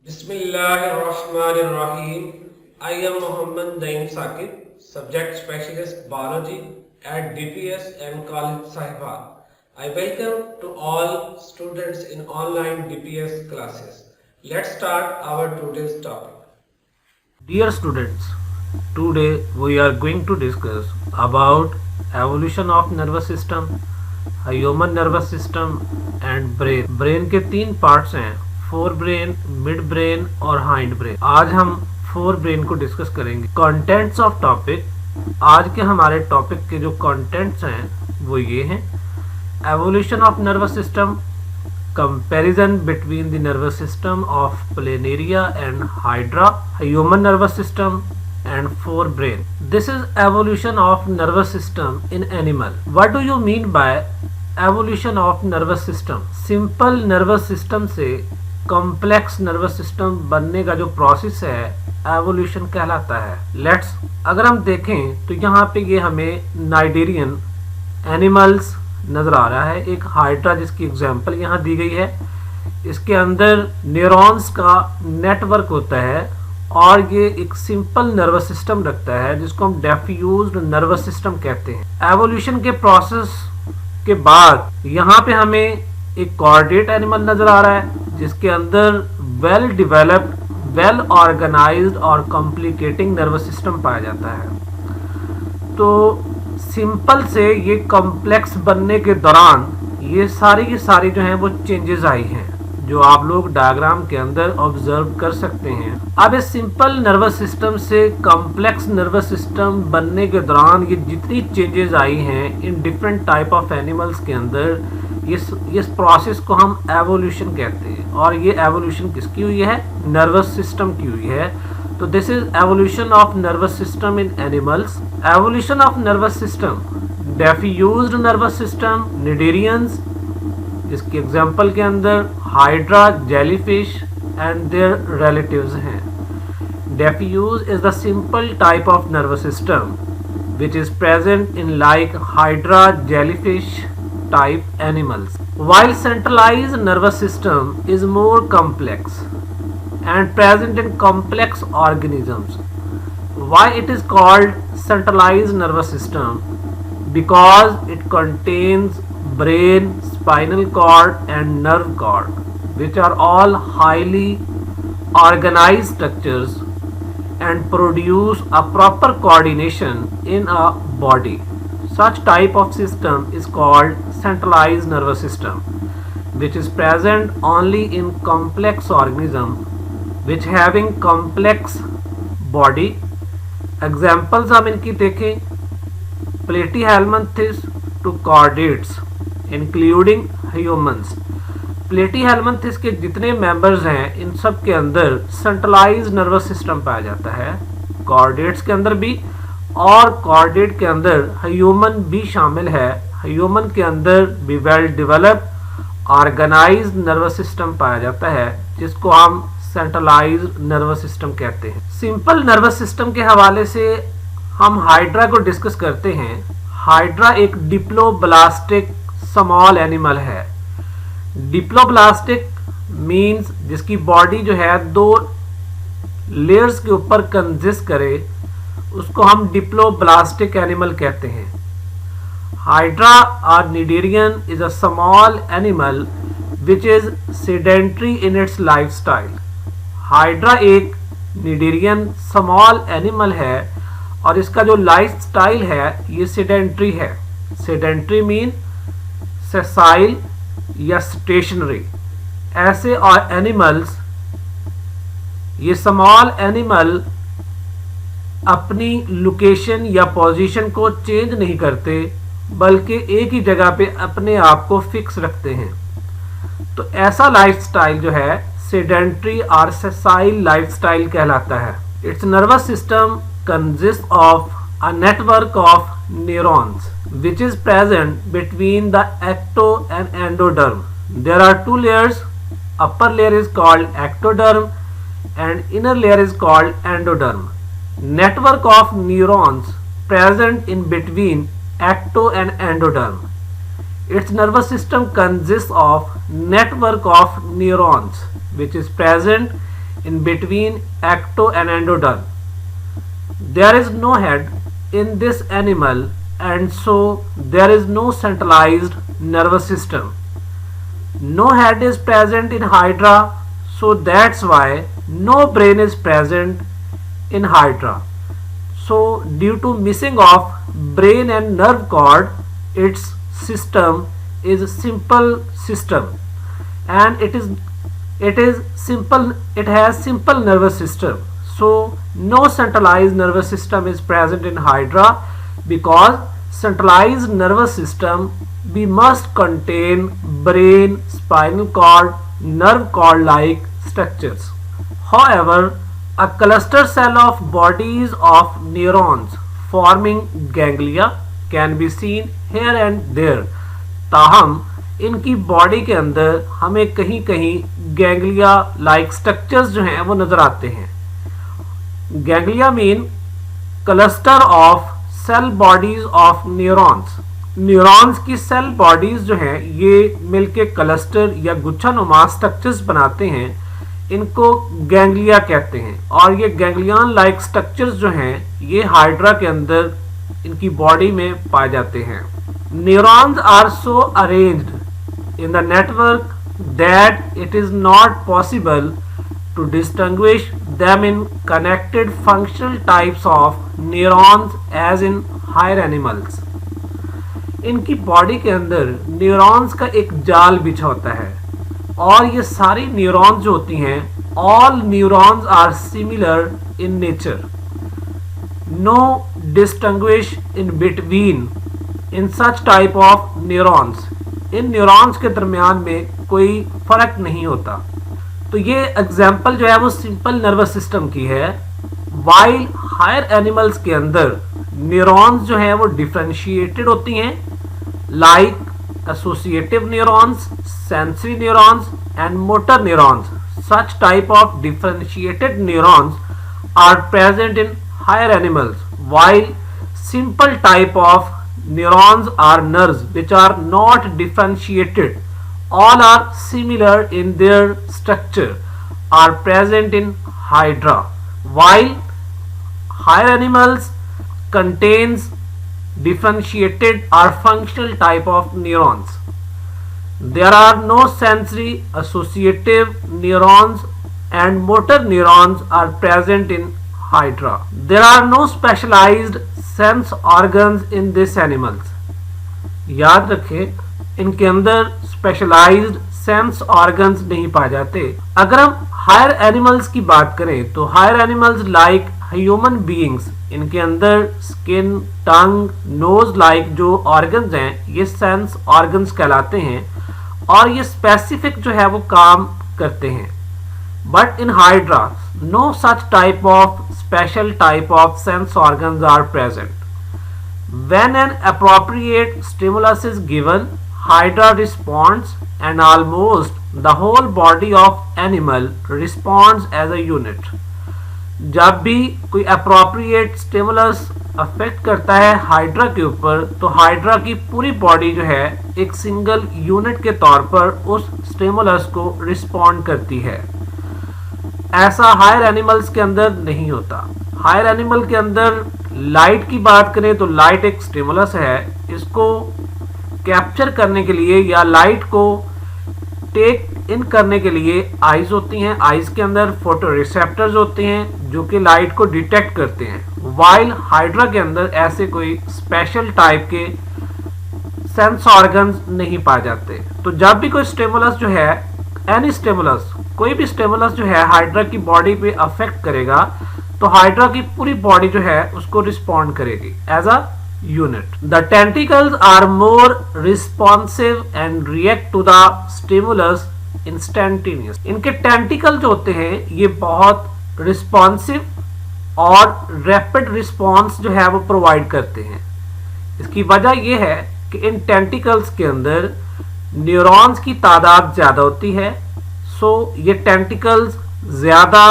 Bismillahirrahmanirrahim. I am Muhammad Naeem Saqib, Subject Specialist Biology at DPS and College Sahiba. I welcome to all students in online DPS classes. Let's start our today's topic. Dear students, today we are going to discuss about evolution of nervous system, human nervous system and brain. Brain के तीन parts हैं, fore brain, mid brain और hind brain. आज हम fore brain को discuss करेंगे। Contents of topic, आज के हमारे टॉपिक के जो कंटेंट्स हैं वो ये हैं: evolution of nervous system, comparison between the nervous system of planaria and hydra, human nervous system and four brain. This is evolution of nervous system in animal. What do you mean by evolution of nervous system? Simple nervous system से complex nervous system बनने का जो process है evolution कहलाता है। Let's, अगर हम देखें तो यहाँ पे ये हमें नाइडेरियन एनिमल्स नजर आ रहा है, एक हाइड्रा जिसकी एग्जांपल यहाँ दी गई है। इसके अंदर न्यूरॉन्स का नेटवर्क होता है और ये एक सिंपल नर्वस सिस्टम रखता है जिसको हम डिफ्यूज्ड नर्वस सिस्टम कहते हैं। एवोल्यूशन के प्रोसेस के बाद यहाँ पे हमें एक कॉर्डेट एनिमल नजर आ रहा है जिसके अंदर वेल डिवेलप्ड, वेल ऑर्गेनाइज्ड और कॉम्प्लिकेटिंग नर्वस सिस्टम पाया जाता है। तो सिंपल से ये कॉम्प्लेक्स बनने के दौरान ये सारी की सारी जो हैं वो चेंजेस आई हैं, जो आप लोग डायग्राम के अंदर ऑब्जर्व कर सकते हैं। अब इस सिंपल नर्वस सिस्टम से कॉम्प्लेक्स नर्वस सिस्टम बनने के दौरान ये जितनी चेंजेस आई हैं in different type of animals के अंदर, इस प्रोसेस को हम एवोल्यूशन कहते हैं। और ये एवोल्यूशन किसकी हुई है? नर्वस सिस्टम की हुई है। तो this is evolution of nervous system in animals. Evolution of nervous system, diffused nervous system, cnidarians, इसके एग्जांपल के अंदर hydra, jellyfish and their relatives हैं। Diffuse is the simple type of nervous system which is present in like hydra, jellyfish type animals, while centralized nervous system is more complex and present in complex organisms. Why it is called centralized nervous system? Because it contains brain, spinal cord and nerve cord, which are all highly organized structures and produce a proper coordination in a body. Such type of system is called centralized nervous system, which is present only in complex organism which having complex body. Examples हम इनकी देखें: platyhelminthes to chordates including humans. प्लेटीहेल्मिंथिस के जितने members हैं इन सब के अंदर centralised nervous system पाया जाता है, कॉर्डेट्स के अंदर भी, और कॉर्डेट के अंदर ह्यूमन भी शामिल है। ह्यूमन के अंदर भी well developed organised nervous system पाया जाता है जिसको हम सेंट्रलाइज्ड नर्वस सिस्टम कहते हैं। सिंपल नर्वस सिस्टम के हवाले से हम हाइड्रा को डिस्कस करते हैं। हाइड्रा एक डिप्लोब्लास्टिक स्मॉल एनिमल है। डिप्लोब्लास्टिक मीन्स जिसकी बॉडी जो है दो लेयर्स के ऊपर कंसिस्ट करे, उसको हम डिप्लोब्लास्टिक एनिमल कहते हैं। हाइड्रा और cnidarian is a small animal which is sedentary in its lifestyle. Hydra एक निडेरियन स्मॉल एनिमल है और इसका जो लाइफस्टाइल है ये सेडेंट्री है। सेडेंट्री मीन सेसाइल या स्टेशनरी। ऐसे और एनिमल्स, ये स्मॉल एनिमल अपनी लोकेशन या पोजीशन को चेंज नहीं करते बल्कि एक ही जगह पे अपने आप को फिक्स रखते हैं। तो ऐसा लाइफस्टाइल जो है सेडेंट्री और सेसाइल लाइफस्टाइल कहलाता है। It's nervous system consist of a network of neurons which is present between the ecto and endoderm. There are two layers. Upper layer is called ectoderm and inner layer is called endoderm. Network of neurons present in between ecto and endoderm. Its nervous system consists of network of neurons which is present in between ecto and endoderm. There is no head in this animal, and so there is no centralized nervous system. No head is present in Hydra, so that's why no brain is present in Hydra. So due to missing of brain and nerve cord, its system is a simple system, and it has simple nervous system. So no centralized nervous system is present in Hydra, because centralized nervous system we must contain brain, spinal cord, nerve cord like structures. However, a cluster cell of bodies of neurons forming ganglia can be seen here and there. ताहम इनकी body के अंदर हमें कहीं कहीं ganglia like structures जो हैं वो नजर आते हैं. Ganglia mean cluster of cell bodies of neurons. Neurons की सेल बॉडीज जो हैं ये मिलके क्लस्टर या गुच्छानुमा स्ट्रक्चर्स बनाते हैं. इनको गैंग्लिया कहते हैं, और ये गैंग्लियन लाइक स्ट्रक्चर्स जो हैं ये हाइड्रा के अंदर इनकी बॉडी में पाए जाते हैं. Neurons are so arranged in the network that it is not possible to distinguish them in connected functional types of neurons as in higher animals. इनकी बॉडी के अंदर न्यूरॉन्स का एक जाल बिछा होता है, और ये सारी न्यूरॉन्स जो होती हैं, all neurons are similar in nature. No distinguish in between in such type of neurons. In neurons के दरमियान में कोई फर्क नहीं होता. तो ये एग्जाम्पल जो है वो सिंपल नर्वस सिस्टम की है. वाइल हायर एनिमल्स के अंदर न्यूरॉन्स जो हैं वो डिफरेंशिएटेड होती हैं, like associative neurons, sensory neurons and motor neurons. Such type of differentiated neurons are present in higher animals, while simple type of neurons are nerves which are not differentiated. All are similar in their structure, are present in Hydra, while higher animals contains differentiated or functional type of neurons. There are no sensory, associative neurons and motor neurons are present in Hydra. There are no specialized sense organs in these animals. याद रखें इनके अंदर specialised sense organs नहीं पाए जाते. अगर हम higher animals की बात करें तो higher animals like human beings, इनके अंदर स्किन, टंग, नोज लाइक जो ऑर्गन्स हैं ये सेंस ऑर्गन्स कहलाते हैं, और ये स्पेसिफिक जो है वो काम करते हैं. But in hydra no such type of special type of sense organs are present. When an appropriate stimulus is given, Hydra responds, and almost the whole body of animal responds as a unit. जब भी कोई appropriate stimulus affect करता है hydra के ऊपर, तो hydra की पूरी बॉडी जो है एक सिंगल यूनिट के तौर पर उस स्टिमुलस को रिस्पॉन्ड करती है. ऐसा हायर एनिमल्स के अंदर नहीं होता. हायर एनिमल के अंदर लाइट की बात करें तो लाइट एक स्टिमुलस है. इसको कैप्चर करने के लिए या लाइट को टेक इन करने के लिए आइज होती हैं. आइज के अंदर फोटो रिसेप्टर्स होते हैं जो कि लाइट को डिटेक्ट करते हैं. वाइल हाइड्रा के अंदर ऐसे कोई स्पेशल टाइप के सेंस ऑर्गन्स नहीं पाए जाते. तो जब भी कोई स्टिमुलस जो है, एनी स्टिमुलस, कोई भी स्टिमुलस जो है हाइड्रा की बॉडी पे अफेक्ट करेगा, तो हाइड्रा की पूरी बॉडी जो है उसको रिस्पॉन्ड करेगी as a unit. The tentacles are more responsive and react to the stimulus instantaneous. इनके टेंटिकल जो होते हैं ये बहुत रिस्पॉन्सिव और रैपिड रिस्पॉन्स जो है वो प्रोवाइड करते हैं. इसकी वजह यह है कि इन टेंटिकल्स के अंदर न्यूरॉन्स की तादाद ज़्यादा होती है. सो ये टेंटिकल्स ज़्यादा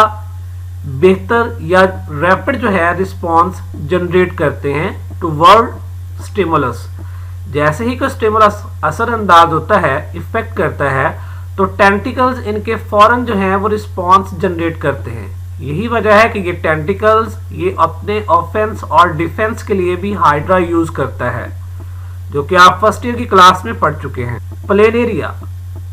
बेहतर या रैपिड जो है रिस्पॉन्स जनरेट करते हैं टुवर्ड स्टिमुलस. जैसे ही कोई स्टिमुलस असरअंदाज होता है, इफेक्ट करता है, तो टेंटिकल्स इनके फौरन जो हैं वो रिस्पॉन्स जनरेट करते हैं। यही वजह है कि ये टेंटिकल्स ये अपने ऑफेंस और डिफेंस के लिए भी हाइड्रा यूज करता है, जो कि आप फर्स्ट ईयर की क्लास में पढ़ चुके हैं। Planaria,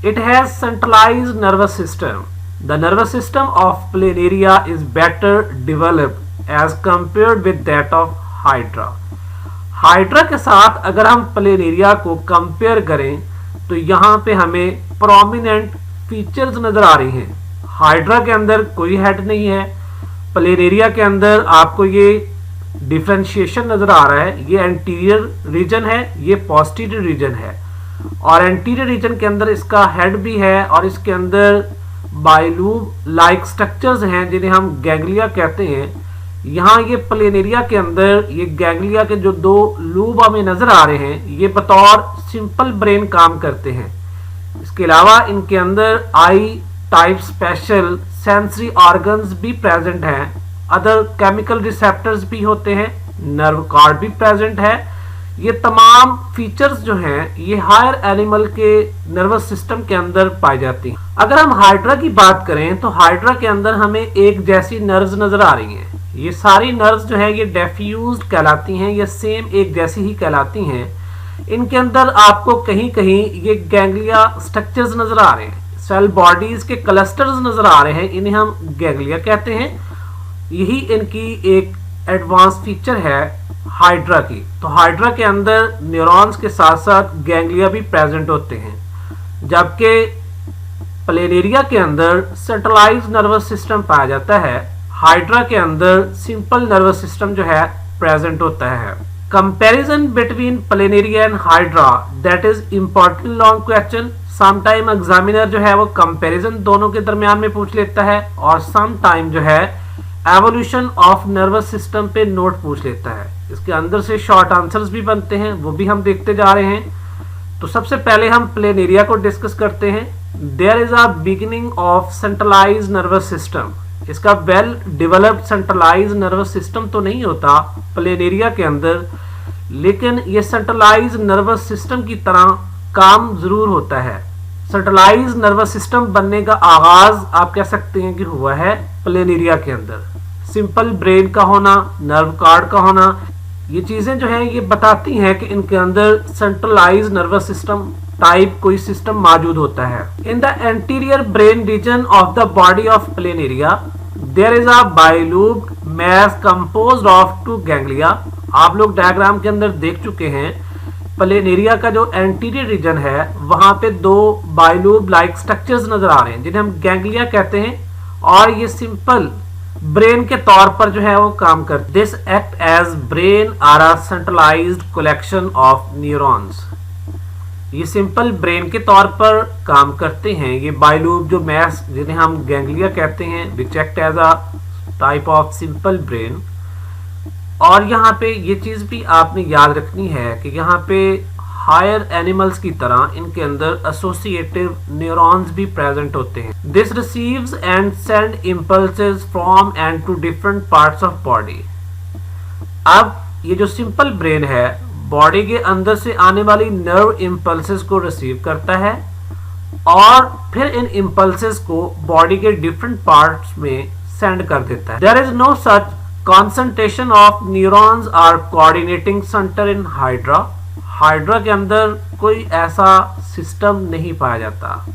it has centralised nervous system. The nervous system of planaria is better developed as compared with that of hydra. Hydra के साथ अगर हम प्लेनेरिया को कंपेयर करें तो यहाँ पे हमें प्रोमिनेंट फीचर्स नजर आ रही हैं। हाइड्रा के अंदर कोई हेड नहीं है, प्लेनेरिया के अंदर आपको ये डिफरेंशिएशन नजर आ रहा है। ये एंटीरियर रीजन है, ये पोस्टीरियर रीजन है, और एंटीरियर रीजन के अंदर इसका हेड भी है और इसके अंदर बाइलूब लाइक स्ट्रक्चर्स हैं जिन्हें हम गैंग्लिया कहते हैं। यहाँ ये प्लेनेरिया के अंदर ये गैंग्लिया के जो 2 लूब हमें नजर आ रहे हैं, ये बतौर सिंपल ब्रेन काम करते हैं। इसके अलावा इनके अंदर I type special sensory organs भी प्रेजेंट हैं, अदर केमिकल रिसेप्टर्स भी होते हैं, नर्व कार्ड भी प्रेजेंट है। ये तमाम फीचर्स जो हैं ये हायर एनिमल के नर्वस सिस्टम के अंदर पाई जाती हैं। अगर हम हाइड्रा की बात करें तो हाइड्रा के अंदर हमें एक जैसी नर्व्स नजर आ रही हैं। ये सारी नर्व्स जो है ये डिफ्यूज्ड कहलाती हैं, ये सेम एक जैसी ही कहलाती हैं। इनके अंदर आपको कहीं कहीं ये गैंग्लिया स्ट्रक्चर्स नजर आ रहे हैं, सेल बॉडीज के क्लस्टर्स नजर आ रहे हैं, इन्हें हम गैंग्लिया कहते हैं। यही इनकी एक एडवांस फीचर है हाइड्रा की। तो हाइड्रा के अंदर न्यूरॉन्स के साथ साथ गैंग्लिया भी प्रेजेंट होते हैं, जबकि प्लेनेरिया के अंदर सेंट्रलाइज्ड नर्वस सिस्टम पाया जाता है। हाइड्रा के अंदर सिंपल नर्वस सिस्टम जो है प्रेजेंट होता है। Comparison between planaria and hydra, that is important long question. Sometime examiner जो है वो कंपैरिजन दोनों के दरमियान में पूछ लेता है, और सम टाइम जो है एवोल्यूशन ऑफ नर्वस सिस्टम पे नोट पूछ लेता है। इसके अंदर से शॉर्ट आंसर्स भी बनते हैं, वो भी हम देखते जा रहे हैं। तो सबसे पहले हम प्लेनेरिया को डिस्कस करते हैं। There is a beginning of centralised nervous system. इसका well developed centralised nervous system तो नहीं होता प्लेनेरिया के अंदर, लेकिन ये सेंट्रलाइज्ड नर्वस सिस्टम की तरह काम जरूर होता है। सेंट्रलाइज्ड नर्वस सिस्टम बनने का आगाज आप कह सकते हैं कि हुआ है प्लेनेरिया के अंदर। सिंपल ब्रेन का होना, नर्व कार्ड का होना, ये चीजें जो हैं ये बताती हैं कि इनके अंदर सेंट्रलाइज्ड नर्वस सिस्टम टाइप कोई सिस्टम मौजूद होता है। In the anterior brain region of the body of planaria there is a bilobe mass composed of 2 ganglia. आप लोग डायग्राम के अंदर देख चुके हैं, प्लेनेरिया का जो एंटीरियर रीजन है वहां पे 2 बाइलूब लाइक स्ट्रक्चर्स नजर आ रहे हैं जिन्हें हम गैंग्लिया कहते हैं, और ये सिंपल ब्रेन के तौर पर जो है वो काम करते। This act as brain or a centralised collection of neurons. ये सिंपल ब्रेन के तौर पर काम करते हैं। ये बाइलूब जो मैस जिन्हें हम गैंग्लिया कहते हैं, which act as a type of simple brain. और यहाँ पे ये चीज भी आपने याद रखनी है कि यहाँ पे हायर एनिमल्स की तरह इनके अंदर एसोसिएटिव न्यूरॉन्स भी प्रेजेंट होते हैं। This receives and send impulses from and to different parts of body. अब ये जो सिंपल ब्रेन है बॉडी के अंदर से आने वाली नर्व इम्पल्सेस को रिसीव करता है और फिर इन इम्पल्सेस को बॉडी के डिफरेंट पार्ट्स में सेंड कर देता है। There is no such concentration of neurons are coordinating center in hydra। Hydra के अंदर कोई ऐसा सिस्टम नहीं पाया जाता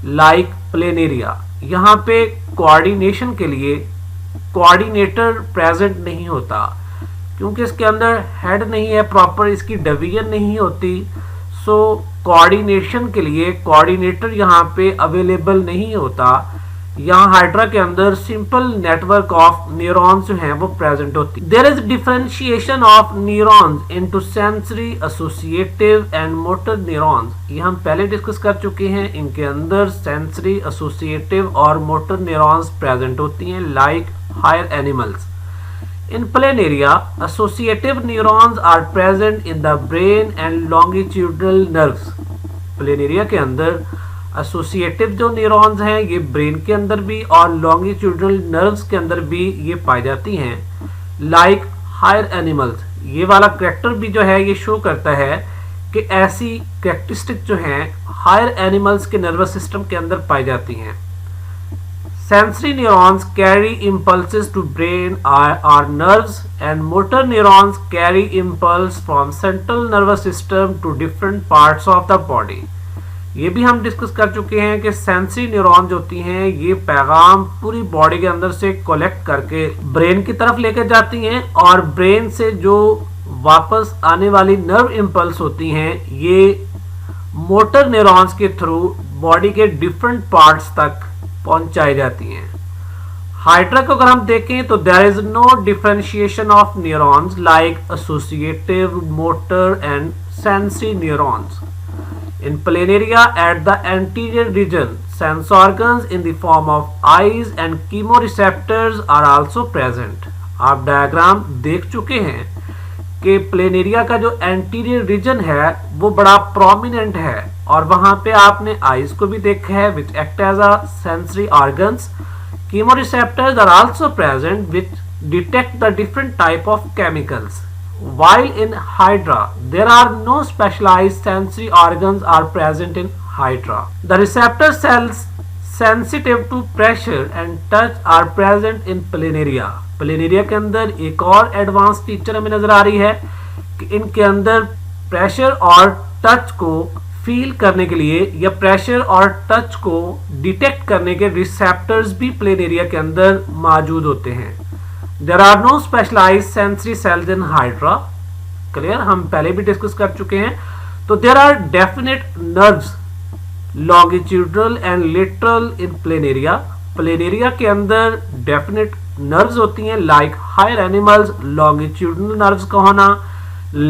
लाइक प्लेनेरिया। यहाँ पे कोऑर्डिनेशन के लिए कोऑर्डिनेटर प्रेजेंट नहीं होता, क्योंकि इसके अंदर हेड नहीं है प्रॉपर, इसकी डिवीजन नहीं होती। सो कोऑर्डिनेशन के लिए कोऑर्डिनेटर यहाँ पे अवेलेबल नहीं होता। यहाँ हाइड्रा के अंदर सिंपल नेटवर्क ऑफ न्यूरॉन्स जो हैं वो प्रेजेंट होती है। There is differentiation of neurons into sensory, associative and motor neurons. ये हम पहले डिस्कस कर चुके हैं। इनके अंदर सेंसरी, एसोसिएटिव और मोटर न्यूरॉन्स प्रेजेंट होती हैं like higher animals. In planaria, associative neurons are present in the brain and longitudinal nerves। Planaria के अंदर एसोसिएटिव जो न्यूरॉन्स हैं ये ब्रेन के अंदर भी और लॉन्गिट्यूडनल नर्व्स के अंदर भी ये पाई जाती हैं लाइक हायर एनिमल्स। ये वाला करेक्टर भी जो है ये शो करता है कि ऐसी कैरेक्टरिस्टिक जो हैं हायर एनिमल्स के नर्वस सिस्टम के अंदर पाई जाती हैं। Sensory neurons carry impulses to brain और nerves and motor neurons carry impulse from central nervous system to different parts of the body. ये भी हम डिस्कस कर चुके हैं कि सेंसरी न्यूरॉन्स होती हैं, ये पैगाम पूरी बॉडी के अंदर से कलेक्ट करके ब्रेन की तरफ लेकर जाती हैं और ब्रेन से जो वापस आने वाली नर्व इम्पल्स होती हैं ये मोटर न्यूरॉन्स के थ्रू बॉडी के डिफरेंट पार्ट्स तक पहुंचाई जाती हैं। हाइड्रा को अगर हम देखें तो there is no differentiation of neurons like associative, motor and sensory neurons. In planaria at the anterior region, sense organs in the form of eyes and chemoreceptors are also present. आप diagram देख चुके हैं कि planaria का जो anterior reason है वो बड़ा प्रोमिनेंट है और वहां पे आपने आईज को भी देखा है which act as a sensory organs. Chemoreceptors are also present which detect the different type of chemicals. While in Hydra, there are no specialized sensory organs are present in Hydra. The receptor cells sensitive to pressure and touch are present in Planaria. Planaria के अंदर एक और advance feature हमें नजर आ रही है कि इनके अंदर प्रेशर और टच को फील करने के लिए या प्रेशर और टच को डिटेक्ट करने के रिसेप्टर्स भी प्लेनेरिया के अंदर मौजूद होते हैं। There are no specialized sensory cells in Hydra. Clear? हम पहले भी डिस्कस कर चुके हैं। तो there are definite nerves longitudinal and lateral in planaria. Planaria के अंदर definite nerves होती हैं like higher animals longitudinal nerves का होना,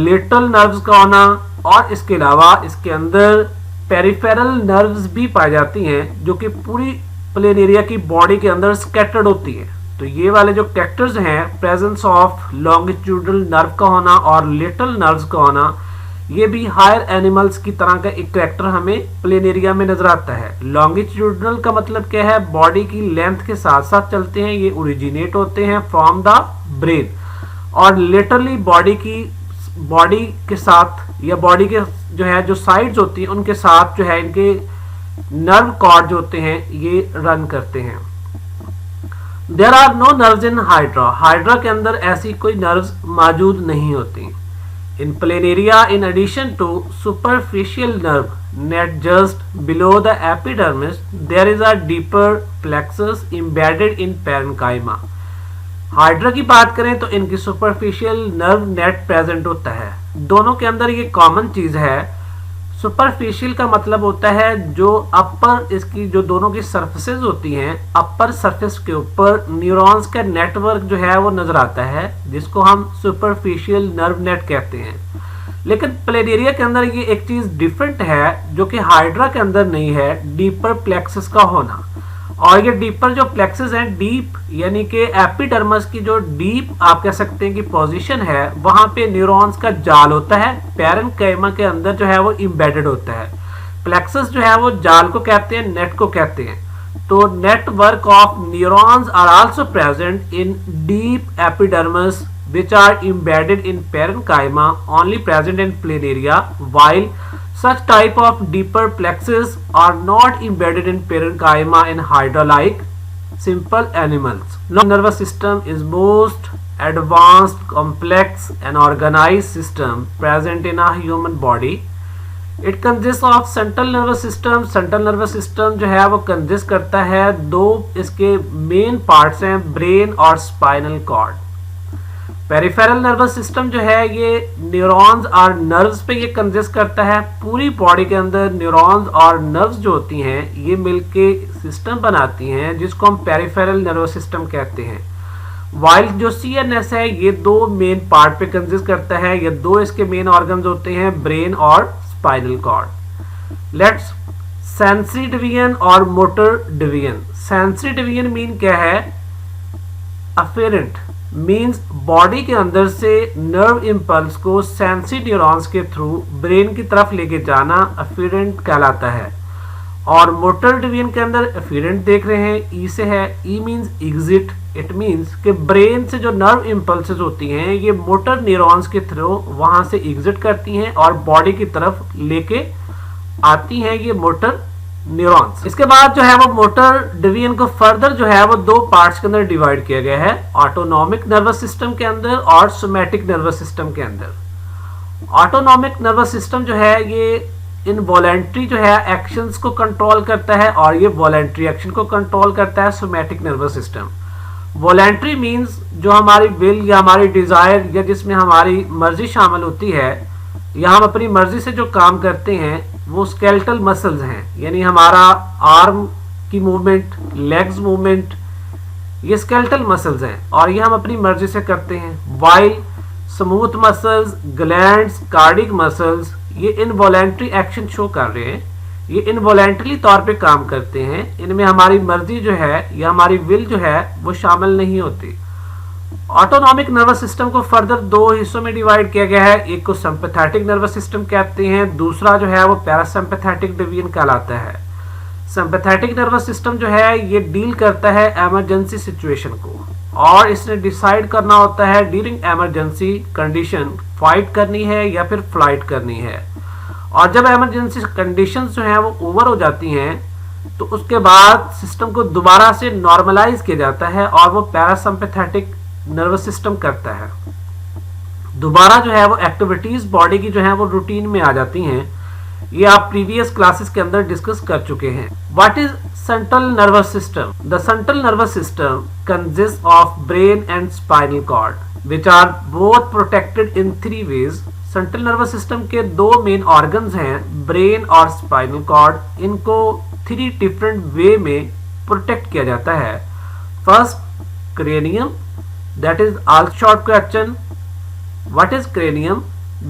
lateral nerves का होना और इसके अलावा इसके अंदर peripheral nerves भी पाई जाती हैं जो कि पूरी प्लेनेरिया की बॉडी के अंदर स्कैटर्ड होती हैं। तो ये वाले जो कैरेक्टर्स हैं प्रेजेंस ऑफ लॉन्गिट्यूडनल नर्व का होना और लेटरल नर्व्स का होना ये भी हायर एनिमल्स की तरह का एक कैरेक्टर हमें प्लेनेरिया में नजर आता है। लॉन्गिट्यूडनल का मतलब क्या है? बॉडी की लेंथ के साथ साथ चलते हैं, ये ओरिजिनेट होते हैं फ्रॉम द ब्रेन और लेटरली बॉडी के साथ या बॉडी के जो है जो साइड्स होती हैं उनके साथ जो है इनके नर्व कॉर्ड जो होते हैं ये रन करते हैं। There are no nerves in Hydra. Hydra के अंदर ऐसी कोई nerves मौजूद नहीं होती। In Planaria, in addition to superficial nerve net just below the epidermis, there is a deeper plexus embedded in parenchyma. Hydra की बात करें तो इनकी सुपरफिशियल नर्व नेट प्रेजेंट होता है। दोनों के अंदर ये कॉमन चीज है। सुपरफिशियल का मतलब होता है जो अपर इसकी जो दोनों की सरफेसेस होती हैं अपर सरफेस के ऊपर न्यूरॉन्स का नेटवर्क जो है वो नजर आता है जिसको हम सुपरफिशियल नर्व नेट कहते हैं। लेकिन प्लेनेरिया के अंदर ये एक चीज डिफरेंट है जो कि हाइड्रा के अंदर नहीं है, डीपर प्लेक्सस का होना। और ये डीपर जो प्लेक्सस हैं डीप यानी कि एपिडर्मस की जो डीप आप कह सकते हैं कि पोजीशन है वहां पे न्यूरॉन्स का जाल होता है, पैरेन्काइमा के अंदर जो है वो एम्बेडेड होता है। प्लेक्सस जो है वो जाल को कहते हैं, नेट को कहते हैं। तो network of neurons are also present in deep epidermis which are embedded in parenchyma only present in planaria, while such type of deeper plexus are not embedded in parenchyma in Hydra like simple animals. Nervous system is most advanced, complex and organized system present in a human body. It consists of central nervous system. Central nervous system जो है वो consist करता है दो इसके main parts हैं, brain और spinal cord. Peripheral nervous system जो है ये न्यूरॉन्स और नर्व्स पे ये कंसिस्ट करता है। पूरी बॉडी के अंदर न्यूरॉन्स और नर्व्स जो होती हैं ये मिलके सिस्टम बनाती हैं जिसको हम पेरिफेरल नर्वस सिस्टम कहते हैं। वाइल जो सीएनएस है ये दो मेन पार्ट पे कंसिस्ट करता है। ये दो इसके मेन ऑर्गन्स होते हैं, ब्रेन और spinal cord. Let's sensory division और motor division. Sensory division mean क्या है? अफेरेंट मीन्स बॉडी के अंदर से नर्व इम्पल्स को सेंसरी न्यूरॉन्स के थ्रू ब्रेन की तरफ लेके जाना अफेरेंट कहलाता है। और मोटर डिवीजन के अंदर अफेरेंट देख रहे हैं, ई से है, E means exit, it means कि ब्रेन से जो नर्व इम्पल्सेस होती हैं ये मोटर न्यूरॉन्स के थ्रू वहां से एग्जिट करती हैं और बॉडी की तरफ लेके आती हैं ये मोटर न्यूरॉन्स। इसके बाद जो है वो मोटर डिवीजन को फर्दर जो है वो दो पार्ट्स के अंदर डिवाइड किया गया है, ऑटोनॉमिक नर्वस सिस्टम के अंदर और सोमैटिक नर्वस सिस्टम के अंदर। ऑटोनॉमिक नर्वस सिस्टम जो है ये इनवॉलेंट्री जो है एक्शंस को कंट्रोल करता है और ये वॉलेंट्री एक्शन को कंट्रोल करता है somatic nervous system. Voluntary means जो हमारी विल या हमारी डिजायर या जिसमें हमारी मर्जी शामिल होती है या हम अपनी मर्जी से जो काम करते हैं वो स्केलेटल मसल्स हैं, यानी हमारा आर्म की मूवमेंट, लेग्स मूवमेंट, ये स्केलेटल मसल्स हैं और ये हम अपनी मर्जी से करते हैं। While smooth muscles, glands, cardiac muscles ये इनवॉलेंट्री एक्शन शो कर रहे हैं, ये इनवॉलेंट्री तौर पे काम करते हैं, इनमें हमारी मर्जी जो है या हमारी विल जो है वो शामिल नहीं होती। ऑटोनॉमिक नर्वस सिस्टम को फर्दर दो हिस्सों में डिवाइड किया गया है, एक को सिंपैथेटिक नर्वस सिस्टम कहते हैं, दूसरा जो है वो पैरासिम्पैथेटिक डिवीजन कहलाता है। सिंपैथेटिक नर्वस सिस्टम जो है ये डील करता है इमरजेंसी सिचुएशन को और इसने डिसाइड करना होता है ड्यूरिंग इमरजेंसी कंडीशन फाइट करनी है या फिर फ्लाइट करनी है। और जब इमरजेंसी कंडीशंस जो हैं वो ओवर हो जाती हैं तो उसके बाद सिस्टम को दोबारा से नॉर्मलाइज किया जाता है और वो पैरासिम्पैथेटिक नर्वस सिस्टम करता है। दोबारा जो है वो एक्टिविटीज बॉडी की जो है वो रूटीन में आ जाती हैं, ये आप प्रीवियस क्लासेस के अंदर डिस्कस कर चुके हैं। What is central nervous system? The central nervous system consist of brain and spinal cord which are both protected in 3 ways. Central nervous system के दो मेन ऑर्गन्स हैं, ब्रेन और स्पाइनल कॉर्ड। इनको 3 डिफरेंट वे में protect किया जाता है। First cranium, that is also short question, what is cranium,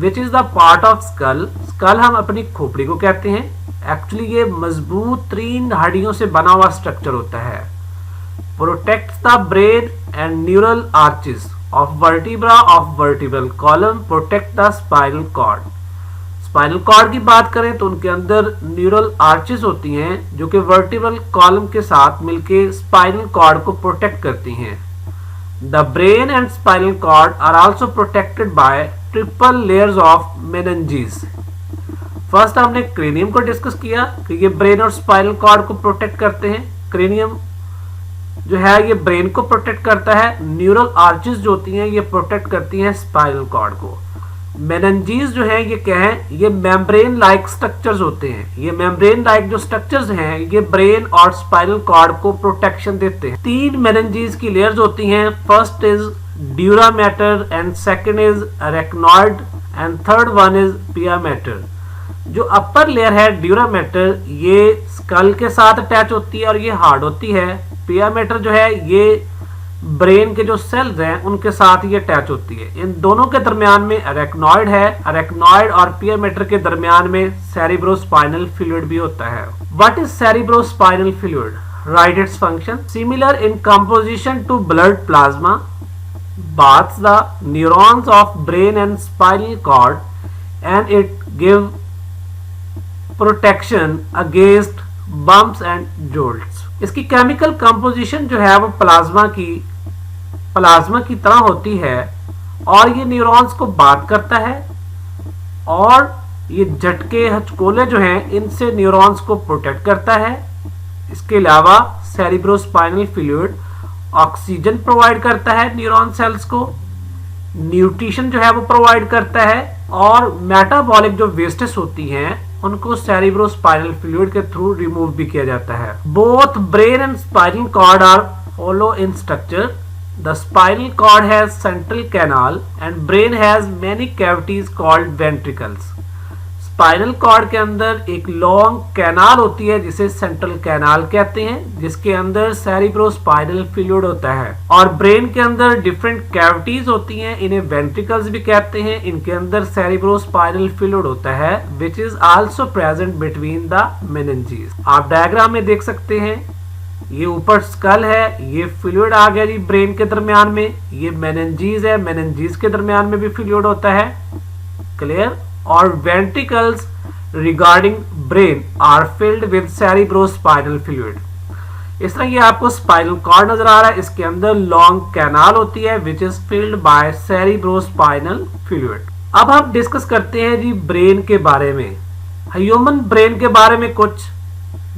which is the part of skull। skull हम अपनी खोपड़ी को कहते हैं, एक्चुअली ये मजबूत 3 हड्डियों से बना हुआ स्ट्रक्चर होता है। protects the brain and neural arches of vertebra of vertebral column, protect the spinal cord। Spinal cord की बात करें तो उनके अंदर न्यूरल आर्चेस होती हैं जो कि वर्टिब्रल कॉलम के साथ मिलके स्पाइनल कॉर्ड को प्रोटेक्ट करती हैं। The brain and spinal cord are also protected by triple layers of meninges। First हमने क्रेनियम को डिस्कस किया कि ये ब्रेन और स्पाइनल कॉर्ड को प्रोटेक्ट करते हैं। क्रेनियम जो है ये ब्रेन को प्रोटेक्ट करता है, न्यूरल आर्चेस जो होती हैं ये प्रोटेक्ट करती हैं स्पाइनल कॉर्ड को। मेनिंजेस जो है ये क्या है, ये मेम्ब्रेन लाइक स्ट्रक्चर्स होते हैं। ये मेम्ब्रेन लाइक जो स्ट्रक्चर्स हैं ये ब्रेन और स्पाइनल कॉर्ड को प्रोटेक्शन देते हैं। 3 मेनिंजेस की लेयर्स होती हैं, first is dura mater and second is arachnoid and third one is पिया मैटर। जो अपर लेयर है ड्यूरा मैटर ये स्कल के साथ अटैच होती है और ये हार्ड होती है। पिया मैटर जो है ये ब्रेन के जो सेल्स हैं उनके साथ ये अटैच होती है। इन दोनों के दरमियान में अरेक्नॉइड है, अरेक्नॉइड और पिया मैटर के दरमियान में सेरिब्रोस्पाइनल फ्लूइड भी होता है। What is cerebrospinal fluid? Write its function, similar in composition to blood plasma, bathes the neurons of brain and spinal cord and it give protection against bumps and jolts। इसकी chemical composition जो है वो plasma की तरह होती है और ये न्यूरॉन्स को बात करता है और ये झटके हचकोले जो हैं इनसे न्यूरॉन्स को प्रोटेक्ट करता है। इसके अलावा सेरिब्रोस्पाइनल फ्लूइड ऑक्सीजन प्रोवाइड करता है न्यूरॉन सेल्स को, न्यूट्रिशन जो है वो प्रोवाइड करता है और मेटाबॉलिक जो वेस्टेज होती हैं उनको सेरिब्रोस्पाइनल फ्लूइड के थ्रू रिमूव भी किया जाता है। Both brain and spinal cord are hollow in structure. The spinal cord has central canal and brain has many cavities called ventricles. Spinal cord के अंदर एक लॉन्ग कैनाल होती है जिसे सेंट्रल कैनाल कहते हैं, जिसके अंदर सेरिब्रोस्पाइनल फ्लूइड होता है, और ब्रेन के अंदर डिफरेंट कैविटीज होती हैं, इन्हें वेंट्रिकल्स भी कहते हैं। इनके अंदर सेरिब्रोस्पाइनल फ्लूइड होता है which is also present between the meninges. आप डायग्राम में देख सकते हैं, ये ऊपर स्कल है, ये फ्लूइड आ गया जी ब्रेन के दरमियान में, ये मेनिंजेस है, मेनिंजेस के दरमियान में भी फ्लूइड होता है, क्लियर। और ventricles regarding brain are filled with cerebrospinal fluid. इस तरह ये आपको स्पाइनल कॉर्ड नजर आ रहा है, इसके अंदर लॉन्ग कैनाल होती है which is filled by cerebrospinal fluid. अब हम डिस्कस करते हैं जी ब्रेन के बारे में। ह्यूमन ब्रेन के बारे में कुछ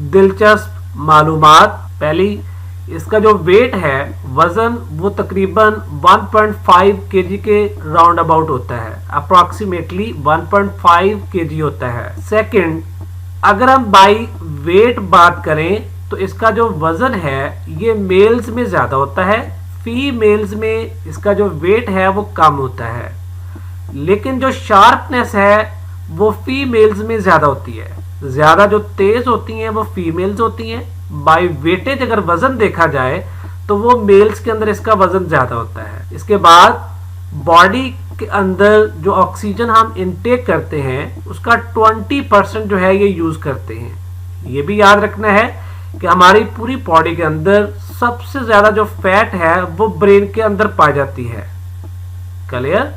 दिलचस्प मालूमात। पहली, इसका जो वेट है, वजन, वो तकरीबन 1.5 kg के राउंड अबाउट होता है, अप्रोक्सीमेटली 1.5 kg होता है। सेकंड, अगर हम बाई वेट बात करें तो इसका जो वजन है ये मेल्स में ज्यादा होता है, फीमेल्स में इसका जो वेट है वो कम होता है। लेकिन जो शार्पनेस है वो फीमेल्स में ज्यादा होती है, ज्यादा जो तेज होती हैं वो फीमेल्स होती हैं। बाय वेटेज अगर वजन देखा जाए तो वो मेल्स के अंदर इसका वजन ज्यादा होता है। इसके बाद बॉडी के अंदर जो ऑक्सीजन हम इनटेक करते हैं उसका 20% जो है ये यूज करते हैं। ये भी याद रखना है कि हमारी पूरी बॉडी के अंदर सबसे ज्यादा जो फैट है वो ब्रेन के अंदर पाई जाती है। क्लियर?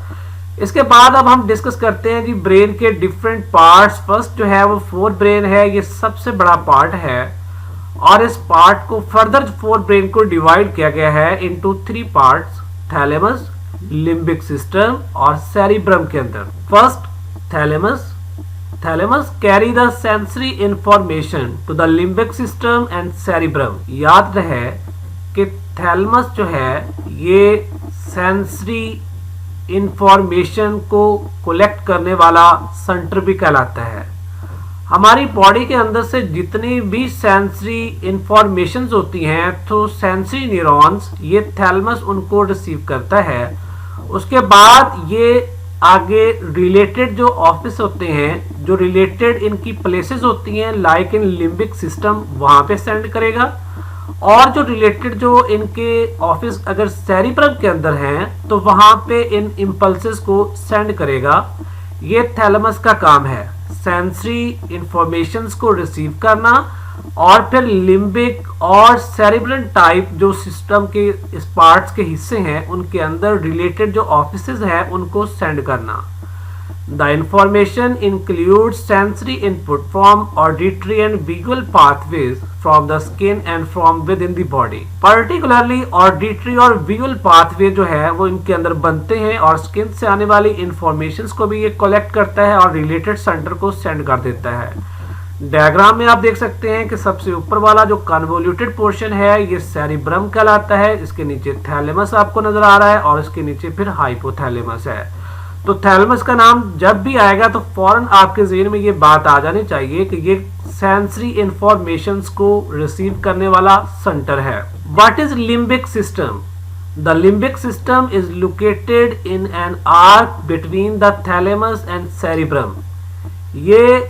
इसके बाद अब हम डिस्कस करते हैं जी ब्रेन के डिफरेंट पार्ट्स। फर्स्ट जो है वो फोर ब्रेन है, ये सबसे बड़ा पार्ट है और इस पार्ट को फर्दर फोर ब्रेन को डिवाइड किया गया है into 3 parts, thalamus, limbic system और सेरिब्रम के अंदर। First thalamus. Thalamus carry the sensory information to the limbic system and cerebrum. याद रहे कि थैलेमस जो है ये सेंसरी इंफॉर्मेशन को कलेक्ट करने वाला सेंटर भी कहलाता है। हमारी बॉडी के अंदर से जितनी भी सेंसरी इंफॉर्मेशंस होती हैं तो सेंसरी न्यूरॉन्स ये थैलेमस उनको रिसीव करता है। उसके बाद ये आगे रिलेटेड जो ऑफिस होते हैं, जो रिलेटेड इनकी प्लेसेस होती हैं लाइक इन लिम्बिक सिस्टम, वहां पे सेंड करेगा। और जो रिलेटेड जो इनके ऑफिस अगर सेरिब्रम के अंदर हैं तो वहां पे इन इंपल्सेस को सेंड करेगा। ये थैलेमस का काम है, सेंसरी इंफॉर्मेशंस को रिसीव करना और फिर लिम्बिक और सेरिब्रल टाइप जो सिस्टम के इस पार्ट्स के हिस्से हैं उनके अंदर रिलेटेड जो ऑफिसेज हैं उनको सेंड करना। The information include sensory input from auditory and visual pathways from the skin and from with in the body. Particularly auditory और विजुअल पाथवे जो है वो इनके अंदर बनते हैं और स्किन से आने वाली इंफॉर्मेशन को भी ये कलेक्ट करता है और रिलेटेड सेंटर को सेंड कर देता है। डायग्राम में आप देख सकते हैं कि सबसे ऊपर वाला जो कन्वोल्यूटेड पोर्शन है ये सेरिब्रम कहलाता है, इसके नीचे थैलेमस आपको नजर आ रहा है और इसके नीचे फिर हाइपोथैलेमस है। तो थैलेमस का नाम जब भी आएगा तो फौरन आपके ज़हन में ये बात आ जानी चाहिए कि ये सेंसरी इंफॉर्मेशंस को रिसीव करने वाला सेंटर है। What is limbic system? The limbic system is located in an arc between the thalamus and cerebrum. ये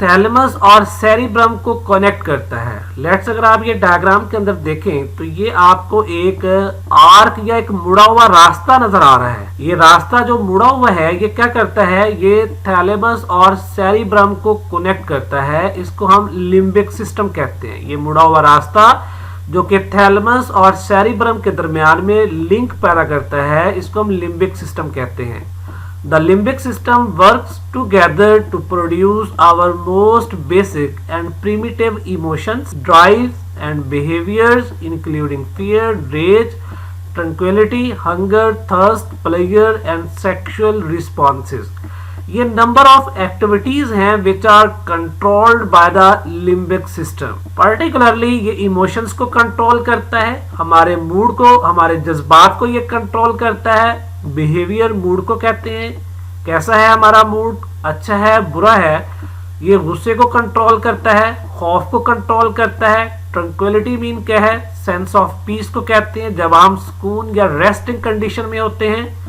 थैलेमस और सेरिब्रम को कनेक्ट करता है। लेट्स अगर आप ये डायग्राम के अंदर देखें तो ये आपको एक आर्क या एक मुड़ा हुआ रास्ता नजर आ रहा है। ये रास्ता जो मुड़ा हुआ है ये क्या करता है, ये थैलेमस और सेरिब्रम को कनेक्ट करता है। इसको हम लिम्बिक सिस्टम कहते हैं। ये मुड़ा हुआ रास्ता जो कि थैलेमस और सेरिब्रम के दरमियान में लिंक पैदा करता है, इसको हम लिम्बिक सिस्टम कहते हैं। The limbic system works together to produce our most basic and primitive emotions, drives and behaviors including fear, rage, tranquility, hunger, thirst, pleasure and sexual responses. ये number of activities हैं which are controlled by the limbic system. Particularly ये emotions को control करता है, हमारे mood को, हमारे जज्बात को ये control करता है। बिहेवियर मूड को कहते हैं, कैसा है हमारा मूड, अच्छा है बुरा है। ये गुस्से को कंट्रोल करता है, खौफ को कंट्रोल करता है। ट्रंक्विलिटी मीन क्या है, सेंस ऑफ पीस को कहते हैं, जब हम सुकून या रेस्टिंग कंडीशन में होते हैं।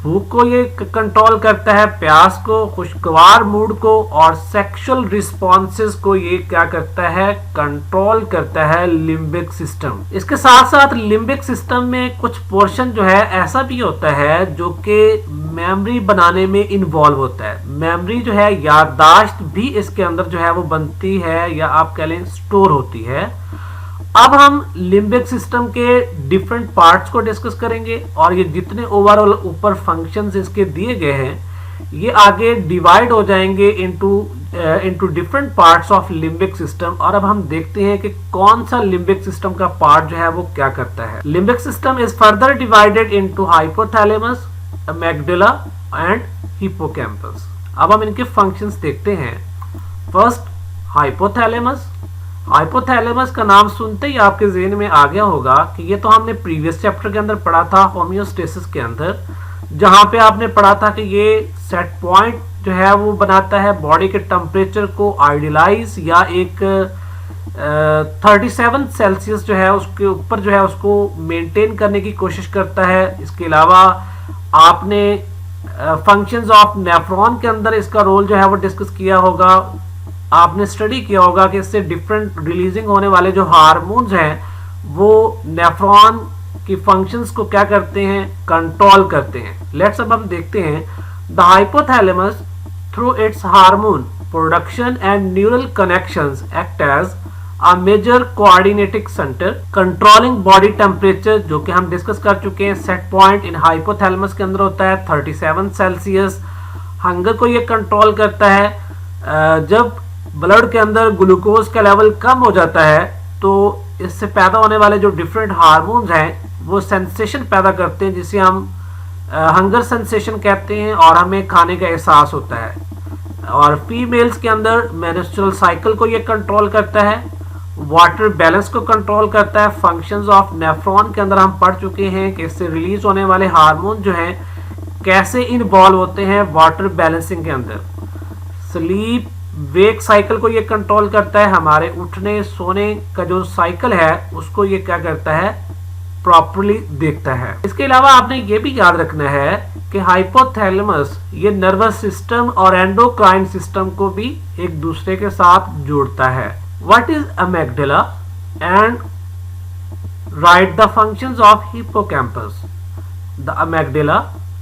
भूख को ये कंट्रोल करता है, प्यास को, खुशगवार मूड को और सेक्सुअल रिस्पॉन्सेस को ये क्या करता है, कंट्रोल करता है लिम्बिक सिस्टम। इसके साथ साथ लिम्बिक सिस्टम में कुछ पोर्शन जो है ऐसा भी होता है जो कि मेमोरी बनाने में इन्वॉल्व होता है। मेमोरी जो है, याददाश्त भी इसके अंदर जो है वो बनती है या आप कह लें स्टोर होती है। अब हम लिम्बिक सिस्टम के डिफरेंट पार्ट्स को डिस्कस करेंगे और ये जितने ओवरऑल ऊपर फंक्शंस इसके दिए गए हैं ये आगे डिवाइड हो जाएंगे into different parts of limbic system. और अब हम देखते हैं कि कौन सा लिम्बिक सिस्टम का पार्ट जो है वो क्या करता है। Limbic system is further divided into hypothalamus, amygdala and hippocampus. अब हम इनके फंक्शंस देखते हैं। First, hypothalamus. हाइपोथैलेमस का नाम सुनते ही आपके ज़हन में आ गया होगा कि ये तो हमने प्रीवियस चैप्टर के अंदर पढ़ा था, होम्योस्टेसिस के अंदर, जहां पे आपने पढ़ा था कि ये सेट पॉइंट जो है वो बनाता है बॉडी के टेम्परेचर को आइडियलाइज या एक 37 सेल्सियस जो है उसके ऊपर जो है उसको मेंटेन करने की कोशिश करता है। इसके अलावा आपने फंक्शंस ऑफ नेफ्रॉन के अंदर इसका रोल जो है वो डिस्कस किया होगा। आपने स्टडी किया होगा कि इससे डिफरेंट रिलीजिंग होने वाले जो हार्मोन्स हैं वो नेफ्रॉन की फंक्शंस को क्या करते हैं, कंट्रोल करते हैं। लेट्स अब हम देखते हैं the hypothalamus through its hormone production and neural connections act as a major coordinating center controlling body temperature, जो कि हम डिस्कस कर चुके हैं। सेट पॉइंट इन हाइपोथैलेमस के अंदर होता है 37 सेल्सियस। हंगर को ये कंट्रोल करता है। जब ब्लड के अंदर ग्लूकोज का लेवल कम हो जाता है तो इससे पैदा होने वाले जो डिफरेंट हार्मोन्स हैं वो सेंसेशन पैदा करते हैं, जिसे हम हंगर सेंसेशन कहते हैं, और हमें खाने का एहसास होता है। और फीमेल्स के अंदर मेंस्ट्रुअल साइकिल को ये कंट्रोल करता है, वाटर बैलेंस को कंट्रोल करता है। फंक्शंस ऑफ नेफ्रॉन के अंदर हम पढ़ चुके हैं कि इससे रिलीज होने वाले हार्मोन जो हैं कैसे इन्वॉल्व होते हैं वाटर बैलेंसिंग के अंदर। स्लीप वेक साइकिल को ये कंट्रोल करता है, हमारे उठने सोने का जो साइकिल है उसको ये क्या करता है, प्रॉपर्ली देखता है। इसके अलावा आपने ये भी याद रखना है कि हाइपोथैलेमस ये नर्वस सिस्टम और एंडोक्राइन सिस्टम को भी एक दूसरे के साथ जोड़ता है। What is amygdala and write the functions of hippocampus? The amygdala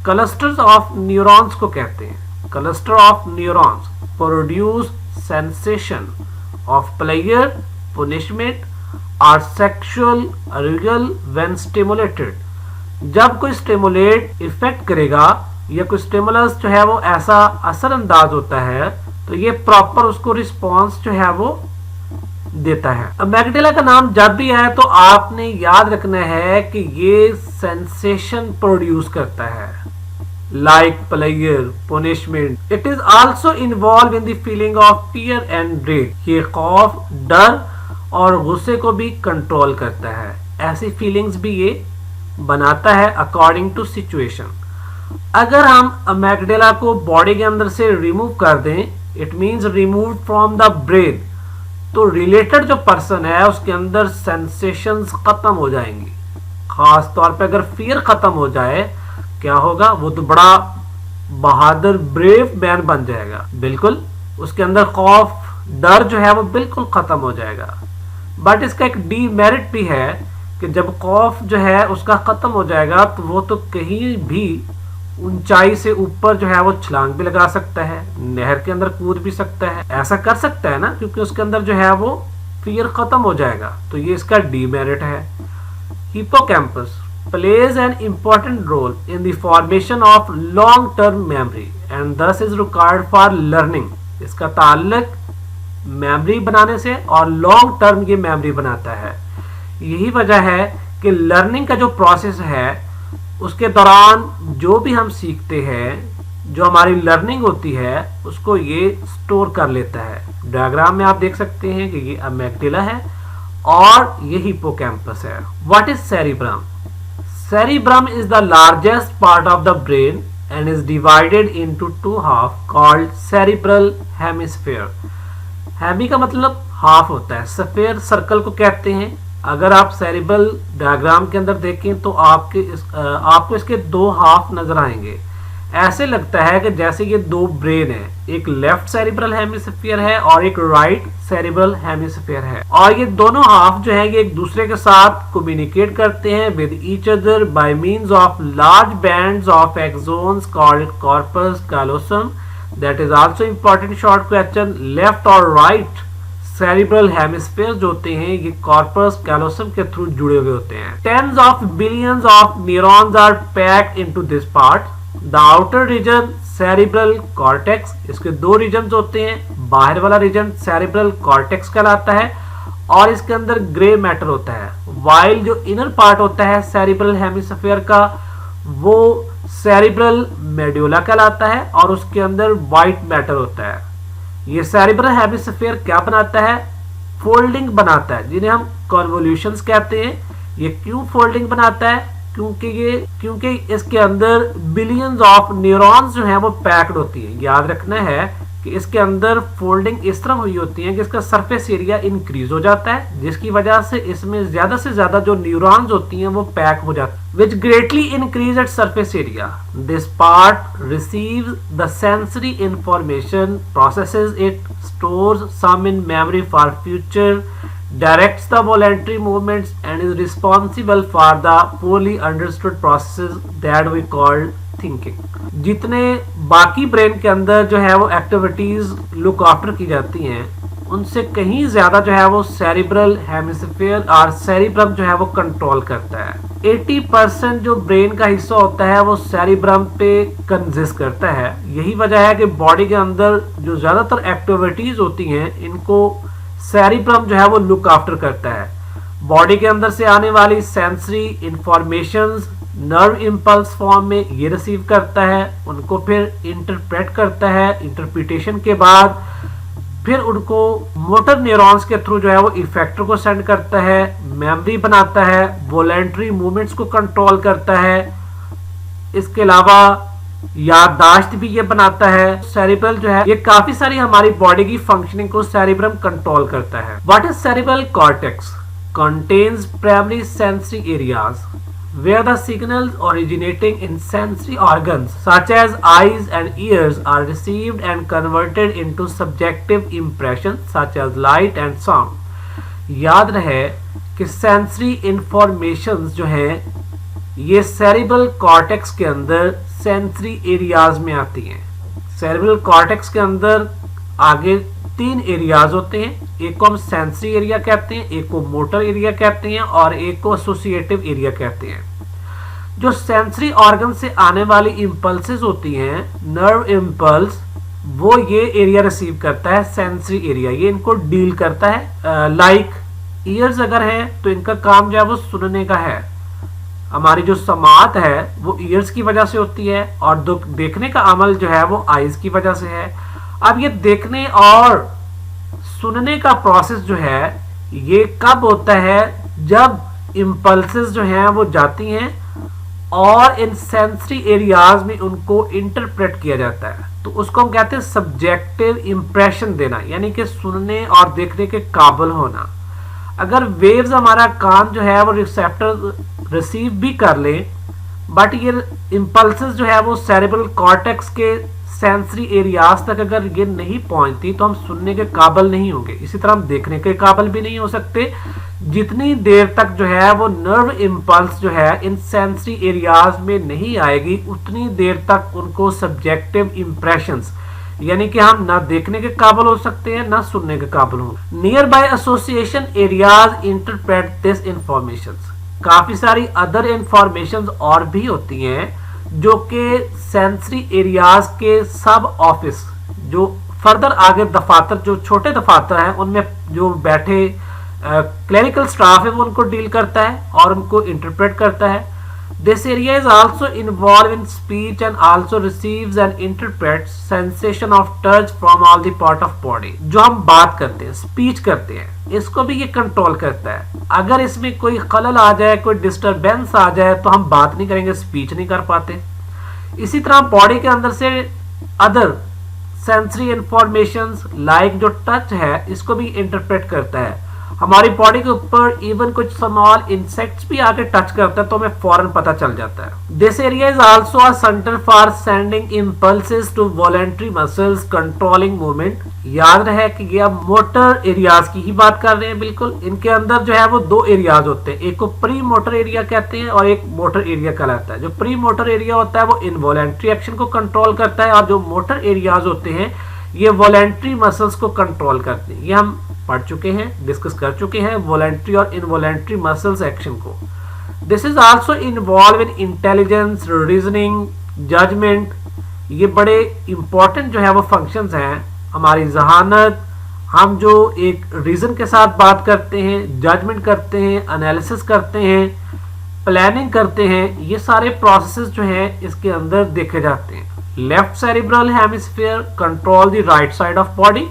clusters of neurons को कहते हैं। Cluster of neurons produce sensation of pleasure, punishment or sexual arousal when stimulated. जब कोई स्टिमुलेट इफेक्ट करेगा या कोई स्टिमुलस जो है वो ऐसा असरअंदाज होता है तो ये प्रॉपर उसको रिस्पॉन्स जो है वो देता है। अमेग्डाला का नाम जब भी आए तो आपने याद रखना है कि ये सेंसेशन प्रोड्यूस करता है, like pleasure, punishment. It is also involve in the feeling of fear and dread. ये खौफ, डर और गुस्से को भी कंट्रोल करता है। ऐसी फीलिंग्स भी ये बनाता है अकॉर्डिंग टू सिचुएशन। अगर हम अमेग्डाला को बॉडी के अंदर से रिमूव कर दें, it means remove from the brain, तो रिलेटेड जो पर्सन है उसके अंदर सेंसेशंस खत्म हो जाएंगी। खास तौर पे अगर फियर खत्म हो जाए क्या होगा, वो तो बड़ा बहादुर ब्रेव मैन बन जाएगा। बिल्कुल उसके अंदर खौफ, डर जो है वो बिल्कुल खत्म हो जाएगा। बट इसका एक डीमेरिट भी है कि जब खौफ जो है उसका खत्म हो जाएगा तो वो तो कहीं भी ऊंचाई से ऊपर जो है वो छलांग भी लगा सकता है, नहर के अंदर कूद भी सकता है। ऐसा कर सकता है ना, क्योंकि उसके अंदर जो है वो फियर खत्म हो जाएगा। तो ये इसका डीमेरिट है। Hippocampus plays an important role in the formation of long term memory and this is required for learning. इसका ताल्लुक मेमोरी बनाने से और लॉन्ग टर्म ये मेमोरी बनाता है। यही वजह है कि लर्निंग का जो प्रोसेस है उसके दौरान जो भी हम सीखते हैं, जो हमारी लर्निंग होती है, उसको ये स्टोर कर लेता है। डायग्राम में आप देख सकते हैं कि ये अमेग्डाला है और ये हिप्पोकैम्पस है। What is cerebrum? Cerebrum is the largest part of the brain and is divided into two half called cerebral hemisphere. Hemi का मतलब हाफ होता है, स्फीयर सर्कल को कहते हैं। अगर आप सेरिब्रल डायग्राम के अंदर देखें तो आपको इसके दो हाफ नजर आएंगे। ऐसे लगता है कि जैसे ये दो ब्रेन है, एक लेफ्ट सेरिब्रल हेमिस्फीयर है और एक राइट सेरिब्रल हेमिस्फीयर है, और ये दोनों हाफ जो है ये एक दूसरे के साथ कम्युनिकेट करते हैं with each other by means of large bands of exons called corpus callosum. That is also important short question. Left और राइट सेरिब्रल हेमिस्फीयर जो होते हैं ये कॉर्पस कैलोसम के थ्रू जुड़े हुए होते हैं। Tens of billions of neurons are packed into this part. The outer region cerebral cortex. इसके दो रीजन्स होते हैं, बाहर वाला रीजन सेरिब्रल कॉर्टेक्स कहलाता है और इसके अंदर ग्रे मैटर होता है, वाइल जो इनर पार्ट होता है सेरिब्रल हेमिस्फीयर का वो सेरिब्रल मेडुला कहलाता है और उसके अंदर व्हाइट मैटर होता है। ये सेरिब्रल हेमिस्फीयर क्या बनाता है, फोल्डिंग बनाता है, जिन्हें हम कन्वोल्यूशंस कहते हैं। ये क्यों फोल्डिंग बनाता है, क्योंकि इसके अंदर बिलियंस ऑफ न्यूरॉन्स जो हैं वो पैक्ड होती हैं। याद रखना है कि इसके अंदर फोल्डिंग इस तरह हुई होती है कि इसका सरफेस एरिया इंक्रीज हो जाता है, जिसकी वजह से इसमें ज्यादा से ज्यादा जो न्यूरॉन्स होती हैं वो पैक हो जाती है, which greatly increase its surface area. This part receives the sensory information, processes it, stores some in memory for future, directs the voluntary movements and is responsible for the poorly understood processes that we call thinking। जितने बाकी brain के अंदर जो है वो activities look after की जाती हैं उनसे कहीं ज्यादा जो है वो सेरिब्रल हेमिस्फीयर और सेरिब्रम जो है वो कंट्रोल करता है। 80% जो ब्रेन का हिस्सा होता है वो सेरिब्रम पे कंसिस्ट करता है। यही वजह है कि बॉडी के अंदर जो ज्यादातर एक्टिविटीज होती हैं इनको सेरिब्रम जो है वो लुक आफ्टर करता है। बॉडी के अंदर से आने वाली sensory informations nerve impulse form में ये रिसीव करता है, उनको फिर इंटरप्रेट करता है, इंटरप्रिटेशन के बाद फिर उनको मोटर न्यूरॉन्स के थ्रू जो है वो इफेक्टर को सेंड करता है, मेमोरी बनाता है, वॉलेंटरी मूवमेंट्स को कंट्रोल करता है, इसके अलावा याददाश्त भी ये बनाता है। सेरिब्रल जो है ये काफी सारी हमारी बॉडी की फंक्शनिंग को सेरिब्रम कंट्रोल करता है। What is cerebral cortex? Contains primary sensory areas where the signals originating in sensory organs such as eyes and ears are received and converted into subjective impressions such as light and sound। याद रहे कि sensory informations जो हैं ये cerebral cortex के अंदर sensory areas में आती हैं। सेरिब्रल कॉर्टेक्स के अंदर आगे 3 एरियाज होते हैं, एक को हम सेंसरी एरिया कहते हैं, एक को मोटर एरिया कहते हैं और एक को एसोसिएटिव एरिया कहते हैं। जो सेंसरी ऑर्गन से आने वाली इंपल्सेस होती हैं, नर्व इंपल्स, वो ये एरिया रिसीव करता है, सेंसरी एरिया ये इनको डील करता है। लाइक ईयर्स अगर है तो इनका काम जो है वो सुनने का है। हमारी जो समात है वो ईयर्स की वजह से होती है और देखने का अमल जो है वो आईज की वजह से है। अब ये देखने और सुनने का प्रोसेस जो है ये कब होता है, जब इंपल्सेस जो हैं वो जाती हैं और इन सेंसरी एरियाज में उनको इंटरप्रेट किया जाता है, तो उसको हम कहते हैं सब्जेक्टिव इंप्रेशन देना, यानी कि सुनने और देखने के काबिल होना। अगर वेव्स हमारा कान जो है वो रिसेप्टर रिसीव भी कर ले, बट ये इंपल्सेस जो है वो सेरिब्रल कॉर्टेक्स के सेंसरी एरियाज तक अगर ये नहीं पहुंचती तो हम सुनने के काबिल नहीं होंगे। इसी तरह हम देखने के काबिल भी नहीं हो सकते जितनी देर तक जो है वो नर्व इंपल्स जो है इन सेंसरी एरियाज में नहीं आएगी, उतनी देर तक उनको सब्जेक्टिव इंप्रेशंस यानी कि हम ना देखने के काबिल हो सकते हैं ना सुनने के काबिल हो। Near by association areas interpret this information. काफी सारी अदर इंफॉर्मेशन और भी होती हैं जो कि सेंसरी एरियाज के सब ऑफिस, जो फर्दर आगे दफातर, जो छोटे दफातर हैं उनमें जो बैठे क्लरिकल स्टाफ है वो उनको डील करता है और उनको इंटरप्रेट करता है। This area is also involved in speech and also receives and interprets sensation of touch from all the part of body। जो हम बात करते हैं, स्पीच करते हैं, इसको भी ये कंट्रोल करता है। अगर इसमें कोई खलल आ जाए, कोई डिस्टरबेंस आ जाए तो हम बात नहीं करेंगे, स्पीच नहीं कर पाते। इसी तरह बॉडी के अंदर से अदर सेंसरी इंफॉर्मेशंस लाइक जो टच है इसको भी इंटरप्रेट करता है। हमारी बॉडी के ऊपर इवन कुछ स्मॉल इंसेक्ट्स भी आके टच करता है तो हमें फौरन पता चल जाता है। This area is also a centre for sending impulses to voluntary muscles controlling movement. याद रहे कि ये अब मोटर एरियाज की ही बात कर रहे हैं। बिल्कुल, इनके अंदर जो है वो 2 एरियाज होते हैं, एक को प्री मोटर एरिया कहते हैं और एक मोटर एरिया कहलाता है। जो प्री मोटर एरिया होता है वो इनवॉलेंट्री एक्शन को कंट्रोल करता है और जो मोटर एरियाज होते हैं ये वॉलेंट्री मसल्स को कंट्रोल करते हैं। ये हम पढ़ चुके हैं, डिस्कस कर चुके हैं वॉलेंट्री और इनवॉलेंट्री मसल्स एक्शन को। This is also involve in intelligence, reasoning, judgement. ये बड़े इंपॉर्टेंट जो है वो फंक्शंस हैं। हमारी जहानत, हम जो एक रीजन के साथ बात करते हैं, जजमेंट करते हैं, एनालिसिस करते हैं, प्लानिंग करते हैं, ये सारे प्रोसेसेस जो हैं इसके अंदर देखे जाते हैं। Left cerebral hemisphere control the right side of body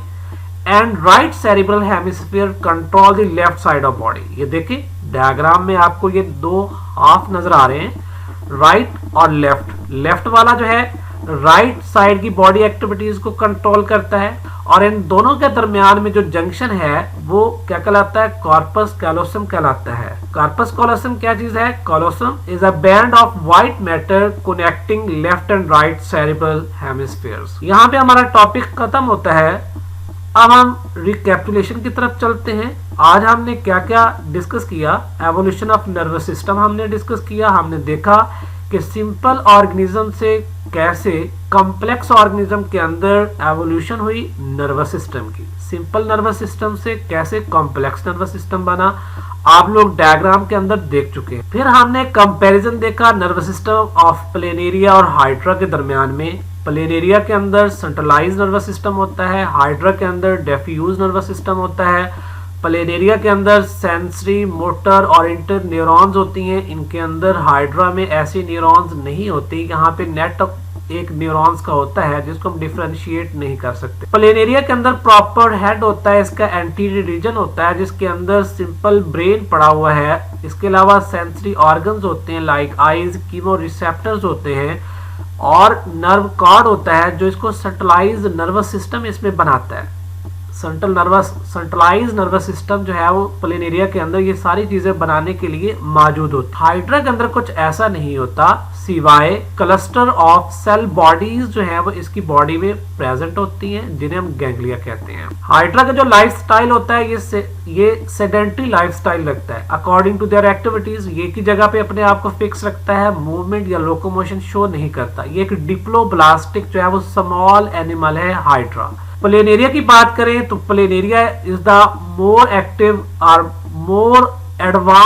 and right cerebral hemisphere control the left side of body. ये देखिए डायग्राम में आपको ये दो हाफ नजर आ रहे हैं, राइट और लेफ्ट। लेफ्ट वाला जो है राइट साइड की बॉडी एक्टिविटीज को कंट्रोल करता है, और इन दोनों के दरमियान में जो जंक्शन है वो क्या कहलाता है, कॉर्पस कैलोसम कहलाता है। कॉर्पस कैलोसम क्या चीज है? Callosum is a band of white matter connecting left and right cerebral hemispheres. यहाँ पे हमारा टॉपिक खत्म होता है। अब हम रिकैपिटुलेशन की तरफ चलते हैं। आज हमने क्या क्या डिस्कस किया? एवोल्यूशन ऑफ नर्वस सिस्टम हमने डिस्कस किया। हमने देखा कि सिंपल ऑर्गेनिज्म से कैसे कॉम्प्लेक्स ऑर्गेनिज्म के अंदर एवोल्यूशन हुई नर्वस सिस्टम की, सिंपल नर्वस सिस्टम से कैसे कॉम्प्लेक्स नर्वस सिस्टम बना, आप लोग डायग्राम के अंदर देख चुके हैं। फिर हमने कंपैरिजन देखा नर्वस सिस्टम ऑफ प्लेनेरिया और हाइड्रा के दरमियान में। प्लेनेरिया के अंदर सेंट्रलाइज नर्वस सिस्टम होता है, हाइड्रा के अंदर डिफ्यूज नर्वस सिस्टम होता है। प्लेनेरिया के अंदर सेंसरी, मोटर और इंटर न्यूरॉन्स होती हैं, इनके अंदर हाइड्रा में ऐसी न्यूरॉन्स नहीं होती। यहाँ पे नेट एक न्यूरॉन्स का होता है जिसको हम डिफरेंशिएट नहीं कर सकते। प्लेनेरिया के अंदर प्रॉपर हेड होता है, इसका एंटीरियर रीजन होता है जिसके अंदर सिंपल ब्रेन पड़ा हुआ है। इसके अलावा सेंसरी ऑर्गन्स होते हैं लाइक आईज, कीमो रिसेप्टर्स होते हैं, और नर्व कॉर्ड होता है जो इसको सेंट्रलाइज नर्वस सिस्टम इसमें बनाता है। सेंट्रलाइज नर्वस सिस्टम जो है वो प्लेनेरिया के अंदर ये सारी चीजें बनाने के लिए मौजूद होती है। हाइड्रा के अंदर कुछ ऐसा नहीं होता, सिवाय क्लस्टर ऑफ सेल बॉडीज जो है वो इसकी बॉडी में प्रेजेंट होती हैं, जिन्हें हम गैंग्लिया कहते हैं। हाइड्रा का जो लाइफस्टाइल होता है ये सेडेंटरी लाइफस्टाइल रखता है। अकॉर्डिंग टू देयर एक्टिविटीज ये की जगह पे अपने आप को फिक्स रखता है, मूवमेंट या लोकोमोशन शो नहीं करता। ये एक डिप्लोब्लास्टिक जो है वो स्मॉल एनिमल है हाइड्रा। प्लेनेरिया की बात करें तो planaria is the more active और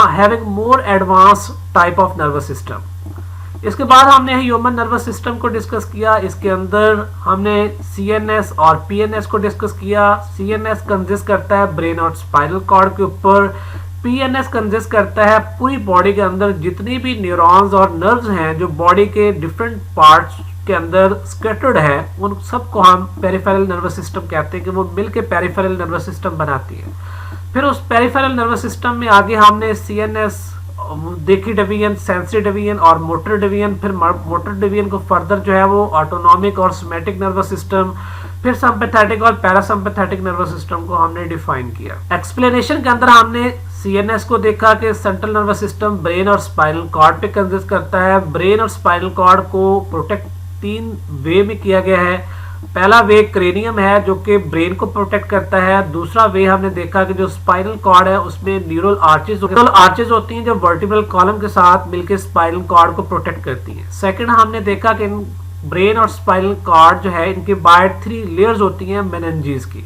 having more advance type of nervous system. इसके बाद हमने ह्यूमन नर्वस सिस्टम को डिस्कस किया। इसके अंदर हमने सीएनएस और पीएनएस को डिस्कस किया। सीएनएस कंसिस्ट करता है ब्रेन और स्पाइनल कॉर्ड के ऊपर, पीएनएस कंसिस्ट करता है पूरी बॉडी के अंदर जितनी भी न्यूरॉन्स और नर्व्स हैं जो बॉडी के डिफरेंट पार्ट्स के अंदर स्कैटर्ड है, उन सबको हम पेरिफेरल नर्वस सिस्टम कहते हैं कि वो मिलके पेरिफेरल नर्वस सिस्टम बनाती है। फिर उस पेरिफेरल नर्वस सिस्टम में आगे हमने सीएनएस देखी डिवीजन, सेंसरी डिवीजन और मोटर डिवीजन। फिर मोटर डिवीजन को फर्दर जो है वो ऑटोनॉमिक और सोमैटिक नर्वस सिस्टम, फिर सिंपैथेटिक और पैरासिम्पैथेटिक नर्वस सिस्टम को हमने डिफाइन किया। एक्सप्लेनेशन के अंदर हमने सीएनएस को देखा कि सेंट्रल नर्वस सिस्टम ब्रेन और स्पाइनल कॉर्ड पे कंसिस्ट करता है। ब्रेन और स्पाइनल कॉर्ड को प्रोटेक्ट 3 वे में किया गया है। पहला वे क्रेनियम है जो कि ब्रेन को प्रोटेक्ट करता है। दूसरा वे हमने देखा कि जो स्पाइनल कॉर्ड है उसमें न्यूरल आर्चेज होती हैं जो वर्टिब्रल कॉलम के साथ मिलकर स्पाइनल कॉर्ड को प्रोटेक्ट करती हैं। सेकंड हमने देखा कि ब्रेन और स्पाइनल कॉर्ड जो है इनके बाय 3 लेयर्स होती हैं मेनिंजेस की।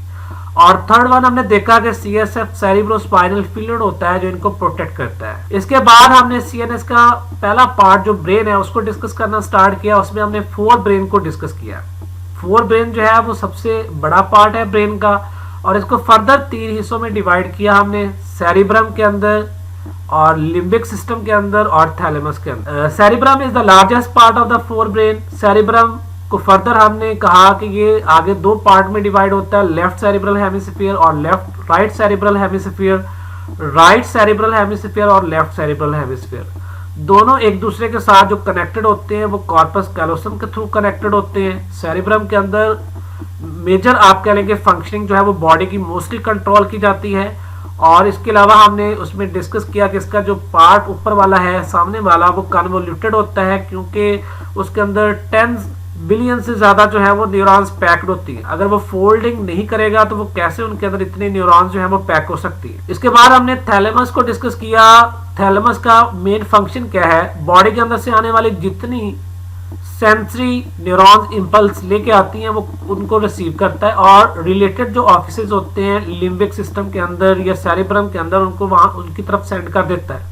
और थर्ड वन हमने देखा कि सीएसएफ सेरिब्रोस्पाइनल फ्लूइड होता है जो इनको प्रोटेक्ट करता है। इसके बाद हमने सीएनएस का पहला पार्ट जो ब्रेन है उसको डिस्कस करना स्टार्ट किया। उसमें हमने 4 ब्रेन को डिस्कस किया। 4 ब्रेन जो है वो सबसे बड़ा पार्ट है ब्रेन का, और इसको फर्दर 3 हिस्सों में डिवाइड किया हमने, सेरिब्रम के अंदर और लिम्बिक सिस्टम के अंदर और थैलेमस के अंदर। Cerebrum is the largest part of the 4 brain. Cerebrum को फर्दर हमने कहा कि ये आगे 2 पार्ट में डिवाइड होता है, लेफ्ट सेरिब्रल हेमिस्फीयर और right cerebral hemisphere. Right cerebral hemisphere और लेफ्ट सेरिब्रल हेमिस्फीयर दोनों एक दूसरे के साथ जो कनेक्टेड होते हैं वो कॉर्पस कैलोसम के थ्रू कनेक्टेड होते हैं। सेरिब्रम के अंदर मेजर आप कह लेंगे फंक्शनिंग जो है वो बॉडी की मोस्टली कंट्रोल की जाती है। और इसके अलावा हमने उसमें डिस्कस किया कि इसका जो पार्ट ऊपर वाला है सामने वाला वो कन्वोल्यूटेड होता है, क्योंकि उसके अंदर 10 बिलियन से ज्यादा जो है वो न्यूरॉन्स पैक्ड होती है। अगर वो फोल्डिंग नहीं करेगा तो वो कैसे उनके अंदर इतने न्यूरॉन्स जो है वो पैक हो सकती है। इसके बाद हमने थैलेमस को डिस्कस किया। थैलेमस का मेन फंक्शन क्या है? बॉडी के अंदर से आने वाली जितनी सेंसरी न्यूरॉन्स इंपल्स लेके आती हैं वो उनको रिसीव करता है, और रिलेटेड जो ऑफिसेज होते हैं लिम्बिक सिस्टम के अंदर या सेरिब्रम के अंदर उनको वहां उनकी तरफ सेंड कर देता है।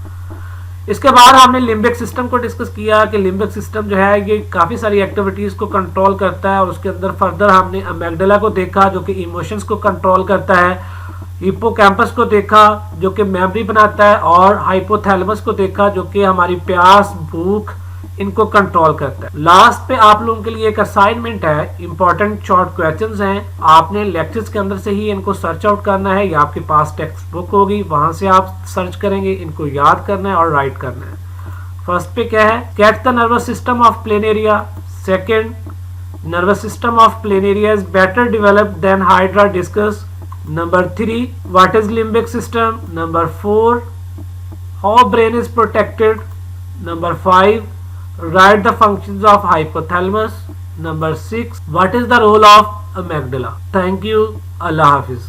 इसके बाद हमने लिम्बिक सिस्टम को डिस्कस किया कि लिम्बिक सिस्टम जो है ये काफ़ी सारी एक्टिविटीज़ को कंट्रोल करता है और उसके अंदर फर्दर हमने अमेगडला को देखा जो कि इमोशंस को कंट्रोल करता है, हिप्पोकैम्पस को देखा जो कि मेमोरी बनाता है और हाइपोथैलेमस को देखा जो कि हमारी प्यास, भूख इनको कंट्रोल करता है। लास्ट पे आप लोगों के लिए एक असाइनमेंट है, इंपॉर्टेंट शॉर्ट क्वेश्चंस हैं, आपने लेक्चर्स के अंदर से ही इनको सर्च आउट करना है या आपके पास टेक्स्ट बुक होगी वहां से आप सर्च करेंगे, इनको याद करना है और राइट करना है। फर्स्ट पे क्या है, get the nervous system of planaria. Second, nervous system of planaria is better developed than hydra discuss. Number 3, what is limbic system? Number 4, how brain is protected? Number 5, write the functions of hypothalamus. Number 6, what is the role of amygdala? Thank you. Allah Hafiz.